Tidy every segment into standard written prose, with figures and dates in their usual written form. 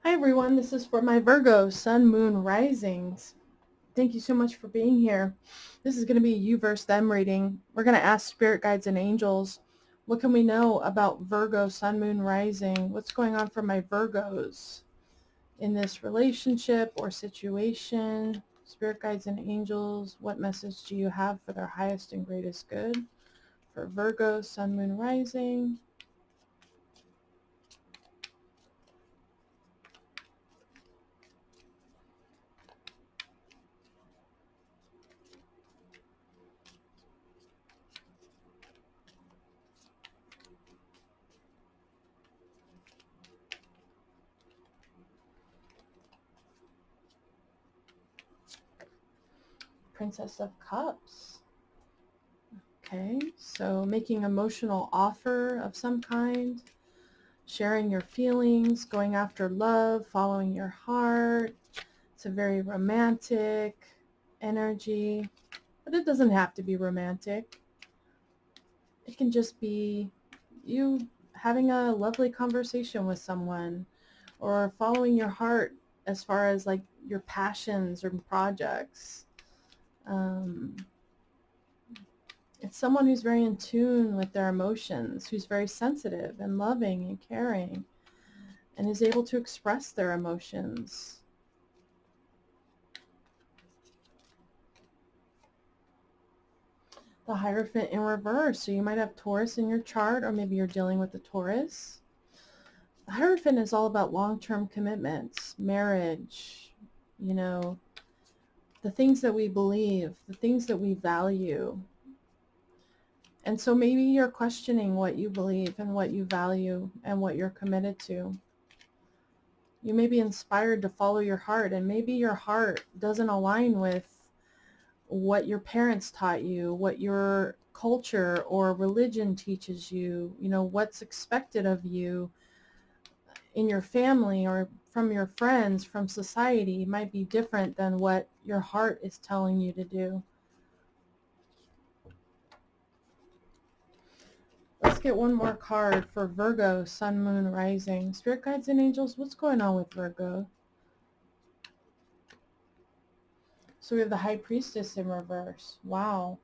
Hi everyone, this is for my Virgo Sun, Moon, Risings. Thank you so much for being here. This is going to be a you versus them reading. We're going to ask spirit guides and angels, what can we know about Virgo Sun, Moon, Rising? What's going on for my Virgos in this relationship or situation? Spirit guides and angels, what message do you have for their highest and greatest good? For Virgo Sun, Moon, Rising. Princess of Cups. Okay, so making emotional offer of some kind, sharing your feelings, going after love, following your heart. It's a very romantic energy, but it doesn't have to be romantic. It can just be you having a lovely conversation with someone or following your heart as far as like your passions or projects. Um, It's someone who's very in tune with their emotions, who's very sensitive and loving and caring, and is able to express their emotions. The Hierophant in reverse. So you might have Taurus in your chart, or maybe you're dealing with the Taurus. The Hierophant is all about long-term commitments, marriage, you know, the things that we believe, the things that we value. And so maybe you're questioning what you believe and what you value and what you're committed to. You may be inspired to follow your heart, and maybe your heart doesn't align with what your parents taught you, what your culture or religion teaches you, what's expected of you in your family or from your friends, from society might be different than what your heart is telling you to do. Let's get one more card for Virgo, Sun, Moon, Rising. Spirit guides and angels, what's going on with Virgo? So we have the High Priestess in reverse. Wow.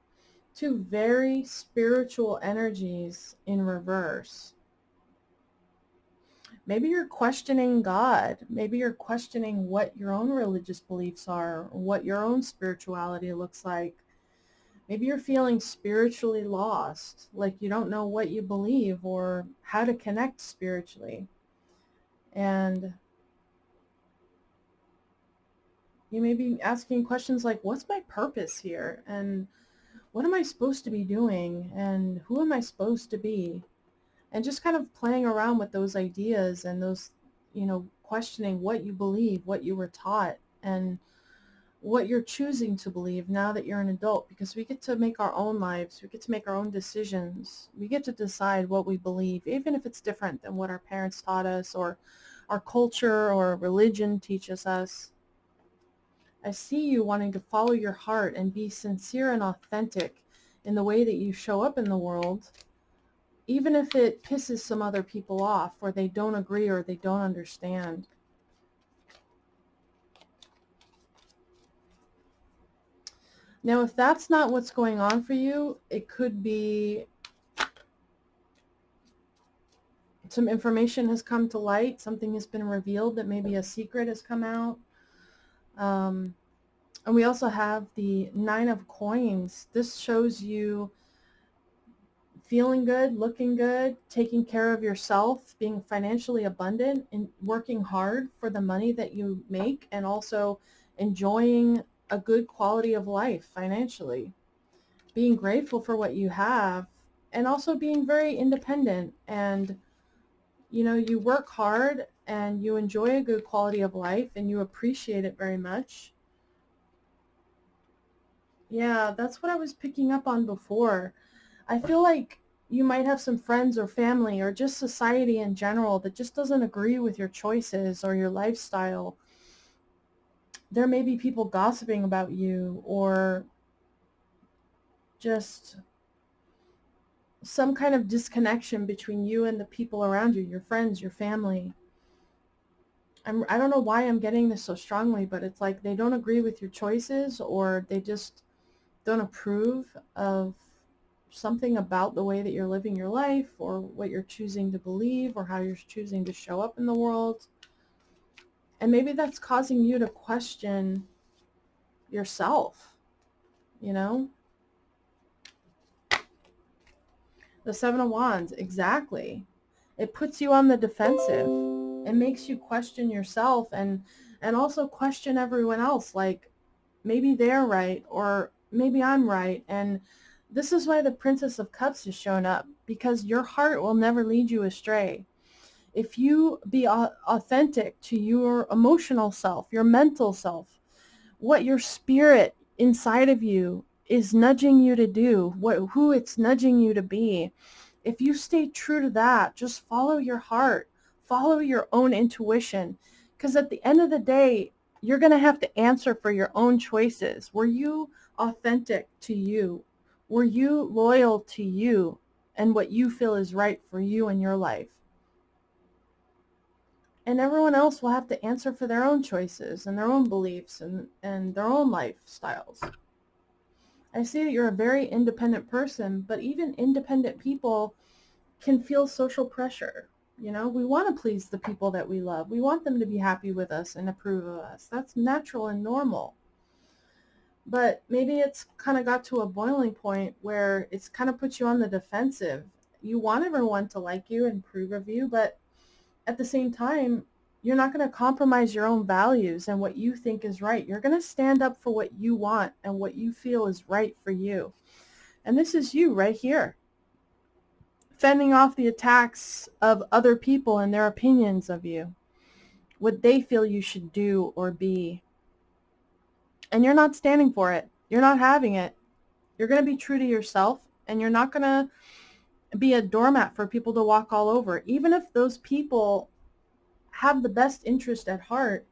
Two very spiritual energies in reverse. Maybe you're questioning God. Maybe you're questioning what your own religious beliefs are, or what your own spirituality looks like. Maybe you're feeling spiritually lost, like you don't know what you believe or how to connect spiritually. And you may be asking questions like, what's my purpose here? And what am I supposed to be doing? And who am I supposed to be? And just kind of playing around with those ideas and those, questioning what you believe, what you were taught, and what you're choosing to believe now that you're an adult, because we get to make our own lives. We get to make our own decisions. We get to decide what we believe, even if it's different than what our parents taught us or our culture or religion teaches us. I see you wanting to follow your heart and be sincere and authentic in the way that you show up in the world, even if it pisses some other people off or they don't agree or they don't understand. Now, if that's not what's going on for you, it could be some information has come to light, something has been revealed, that maybe a secret has come out. And we also have the Nine of Coins. This shows you feeling good, looking good, taking care of yourself, being financially abundant, and working hard for the money that you make, and also enjoying a good quality of life financially, being grateful for what you have, and also being very independent. And you work hard and you enjoy a good quality of life and you appreciate it very much. Yeah, that's what I was picking up on before. I feel like you might have some friends or family or just society in general that just doesn't agree with your choices or your lifestyle. There may be people gossiping about you, or just some kind of disconnection between you and the people around you, your friends, your family. I don't know why I'm getting this so strongly, but it's like they don't agree with your choices, or they just don't approve of something about the way that you're living your life, or what you're choosing to believe, or how you're choosing to show up in the world. And maybe that's causing you to question yourself, you know? The Seven of Wands, exactly. It puts you on the defensive. It makes you question yourself, and also question everyone else. Like, maybe they're right, or maybe I'm right. And this is why the Princess of Cups has shown up, because your heart will never lead you astray. If you be authentic to your emotional self, your mental self, what your spirit inside of you is nudging you to do, who it's nudging you to be. If you stay true to that, just follow your heart, follow your own intuition, because at the end of the day, you're going to have to answer for your own choices. Were you authentic to you? Were you loyal to you and what you feel is right for you in your life? And everyone else will have to answer for their own choices and their own beliefs and their own lifestyles. I see that you're a very independent person, but even independent people can feel social pressure. You know, we want to please the people that we love. We want them to be happy with us and approve of us. That's natural and normal. But maybe it's kind of got to a boiling point where it's kind of put you on the defensive. You want everyone to like you and approve of you, but at the same time, you're not going to compromise your own values and what you think is right. You're going to stand up for what you want and what you feel is right for you. And this is you right here, fending off the attacks of other people and their opinions of you, what they feel you should do or be. And you're not standing for it. You're not having it. You're going to be true to yourself, and you're not going to be a doormat for people to walk all over. Even if those people have the best interest at heart,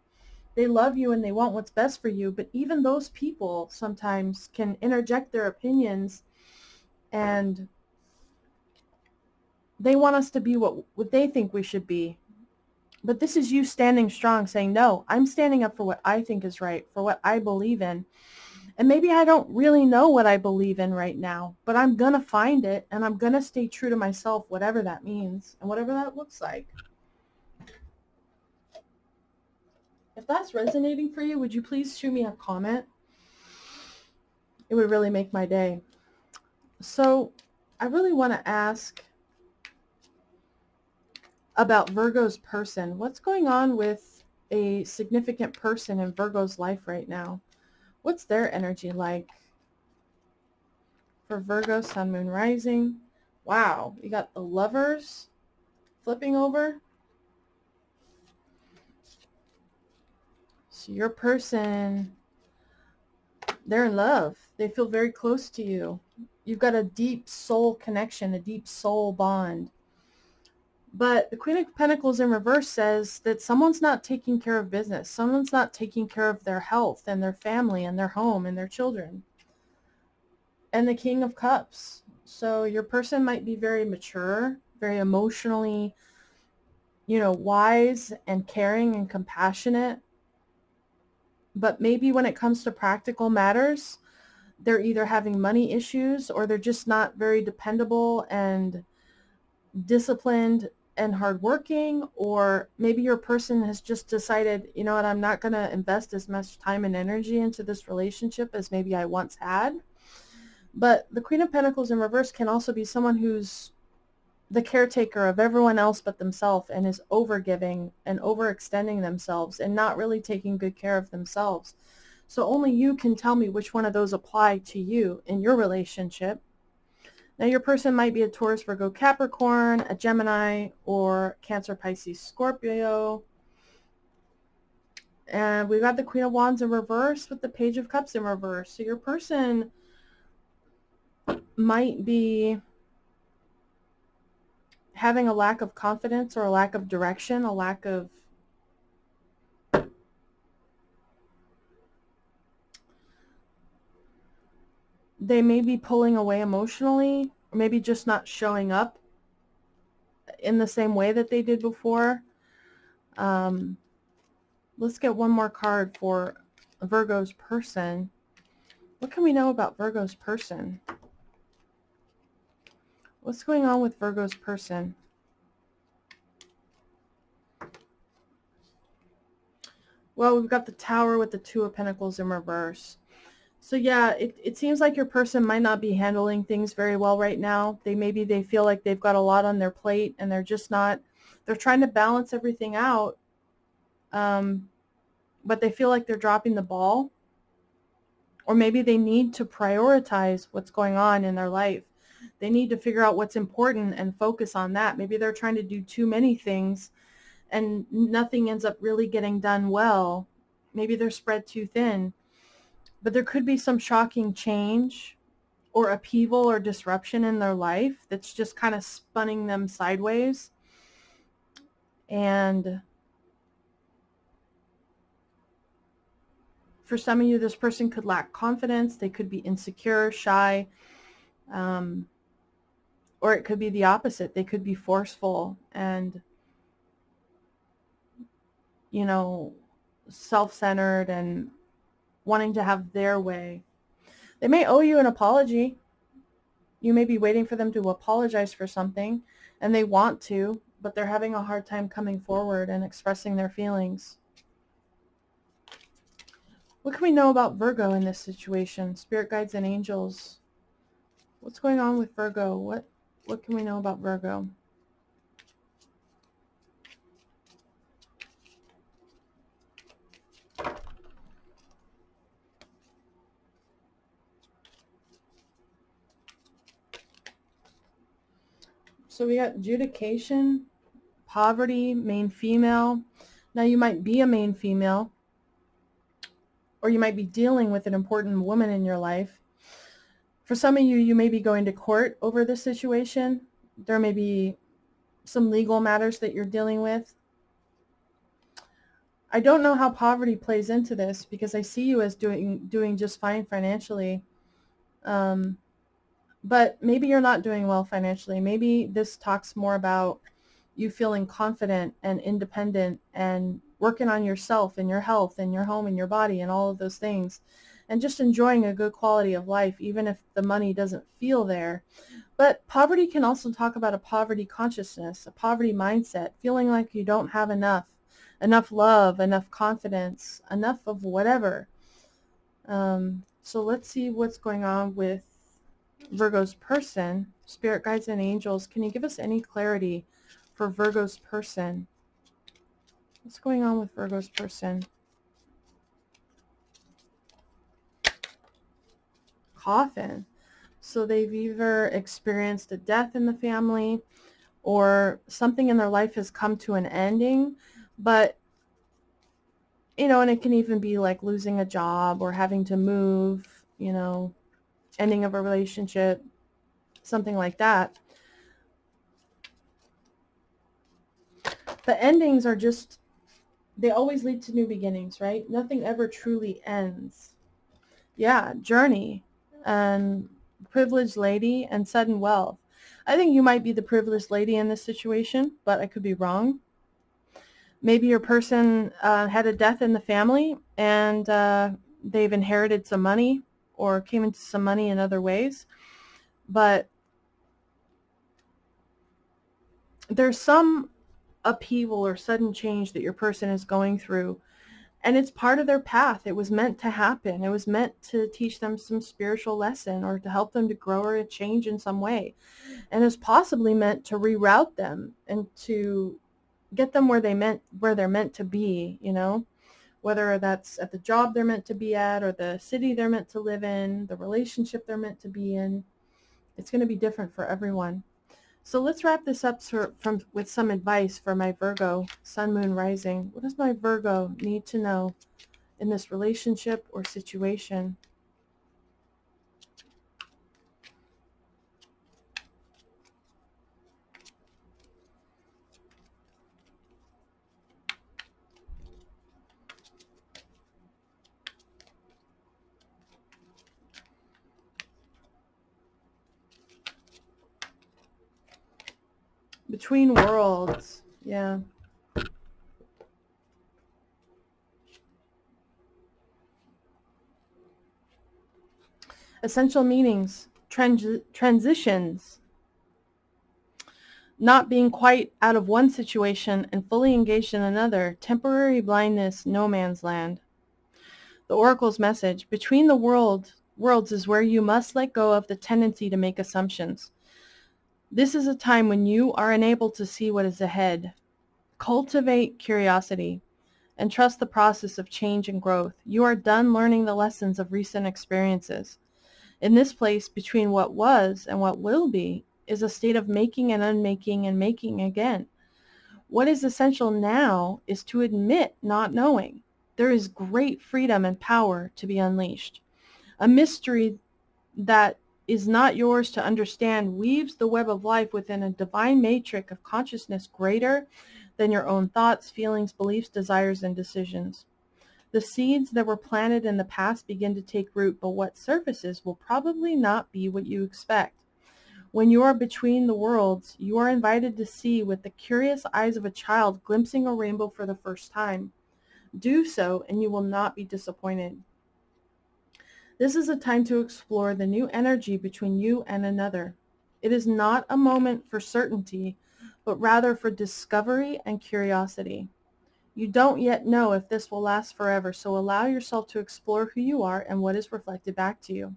they love you and they want what's best for you, but even those people sometimes can interject their opinions, and they want us to be what they think we should be. But this is you standing strong, saying, no, I'm standing up for what I think is right, for what I believe in. And maybe I don't really know what I believe in right now, but I'm going to find it, and I'm going to stay true to myself, whatever that means and whatever that looks like. If that's resonating for you, would you please shoot me a comment? It would really make my day. So I really want to ask about Virgo's person. What's going on with a significant person in Virgo's life right now? What's their energy like? For Virgo, Sun, Moon, Rising. Wow, you got the Lovers flipping over. So your person, they're in love. They feel very close to you. You've got a deep soul connection, a deep soul bond. But the Queen of Pentacles in reverse says that someone's not taking care of business. Someone's not taking care of their health and their family and their home and their children. And the King of Cups. So your person might be very mature, very emotionally, wise and caring and compassionate. But maybe when it comes to practical matters, they're either having money issues, or they're just not very dependable and disciplined and hardworking. Or maybe your person has just decided, you know what, I'm not going to invest as much time and energy into this relationship as maybe I once had. But the Queen of Pentacles in reverse can also be someone who's the caretaker of everyone else but themselves, and is overgiving and overextending themselves and not really taking good care of themselves. So only you can tell me which one of those apply to you in your relationship. Now your person might be a Taurus, Virgo, Capricorn, a Gemini, or Cancer, Pisces, Scorpio. And we've got the Queen of Wands in reverse with the Page of Cups in reverse. So your person might be having a lack of confidence, or a lack of direction, a lack of they may be pulling away emotionally, or maybe just not showing up in the same way that they did before. let's get one more card for Virgo's person. What can we know about Virgo's person? What's going on with Virgo's person? Well, we've got the Tower with the Two of Pentacles in reverse. So yeah, it seems like your person might not be handling things very well right now. Maybe they feel like they've got a lot on their plate and they're just not, they're trying to balance everything out, but they feel like they're dropping the ball. Or maybe they need to prioritize what's going on in their life. They need to figure out what's important and focus on that. Maybe they're trying to do too many things and nothing ends up really getting done well. Maybe they're spread too thin. But there could be some shocking change or upheaval or disruption in their life that's just kind of spinning them sideways. And for some of you, this person could lack confidence. They could be insecure, shy, or it could be the opposite. They could be forceful and, you know, self-centered and wanting to have their way. They may owe you an apology. You may be waiting for them to apologize for something, and they want to, but they're having a hard time coming forward and expressing their feelings. What can we know about Virgo in this situation? Spirit guides and angels. What's going on with Virgo? What can we know about Virgo? So we got adjudication, poverty, main female. Now you might be a main female, or you might be dealing with an important woman in your life. For some of you, you may be going to court over this situation. There may be some legal matters that you're dealing with. I don't know how poverty plays into this because I see you as doing just fine financially. But maybe you're not doing well financially. Maybe this talks more about you feeling confident and independent and working on yourself and your health and your home and your body and all of those things, and just enjoying a good quality of life even if the money doesn't feel there. But poverty can also talk about a poverty consciousness, a poverty mindset, feeling like you don't have enough love, enough confidence, enough of whatever. So let's see what's going on with Virgo's person. Spirit guides and angels, can you give us any clarity for Virgo's person? What's going on with Virgo's person? Coffin. So they've either experienced a death in the family or something in their life has come to an ending, but you know, and it can even be like losing a job or having to move, you know, ending of a relationship, something like that. The endings are just, they always lead to new beginnings, right? Nothing ever truly ends. Yeah, journey and privileged lady and sudden wealth. I think you might be the privileged lady in this situation, but I could be wrong. Maybe your person had a death in the family and they've inherited some money or came into some money in other ways. But there's some upheaval or sudden change that your person is going through. And it's part of their path. It was meant to happen. It was meant to teach them some spiritual lesson or to help them to grow or to change in some way. And it's possibly meant to reroute them and to get them where they're meant to be, you know, whether that's at the job they're meant to be at or the city they're meant to live in, the relationship they're meant to be in. It's going to be different for everyone. So let's wrap this up with some advice for my Virgo, Sun, Moon, Rising. What does my Virgo need to know in this relationship or situation? Between worlds, yeah. Essential meanings, transitions, not being quite out of one situation and fully engaged in another, temporary blindness, no man's land. The oracle's message, between the worlds is where you must let go of the tendency to make assumptions. This is a time when you are unable to see what is ahead. Cultivate curiosity and trust the process of change and growth. You are done learning the lessons of recent experiences. In this place between what was and what will be is a state of making and unmaking and making again. What is essential now is to admit not knowing. There is great freedom and power to be unleashed. A mystery that is not yours to understand weaves the web of life within a divine matrix of consciousness greater than your own thoughts, feelings, beliefs, desires, and decisions. The seeds that were planted in the past begin to take root, but what surfaces will probably not be what you expect. When you are between the worlds, you are invited to see with the curious eyes of a child glimpsing a rainbow for the first time. Do so, and you will not be disappointed. This is a time to explore the new energy between you and another. It is not a moment for certainty, but rather for discovery and curiosity. You don't yet know if this will last forever, so allow yourself to explore who you are and what is reflected back to you.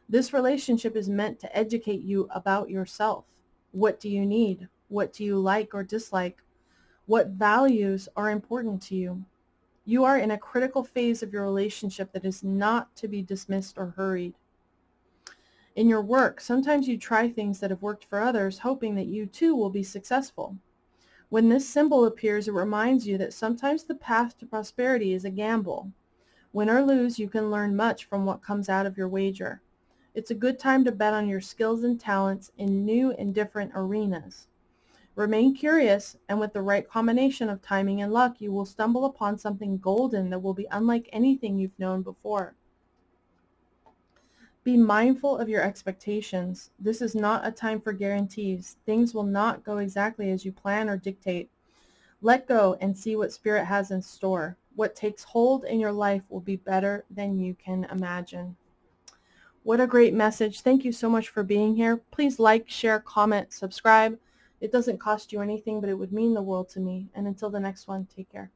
This relationship is meant to educate you about yourself. What do you need? What do you like or dislike? What values are important to you? You are in a critical phase of your relationship that is not to be dismissed or hurried. In your work, sometimes you try things that have worked for others, hoping that you too will be successful. When this symbol appears, it reminds you that sometimes the path to prosperity is a gamble. Win or lose, you can learn much from what comes out of your wager. It's a good time to bet on your skills and talents in new and different arenas. Remain curious, and with the right combination of timing and luck, you will stumble upon something golden that will be unlike anything you've known before. Be mindful of your expectations. This is not a time for guarantees. Things will not go exactly as you plan or dictate. Let go and see what Spirit has in store. What takes hold in your life will be better than you can imagine. What a great message. Thank you so much for being here. Please like, share, comment, subscribe. It doesn't cost you anything, but it would mean the world to me. And until the next one, take care.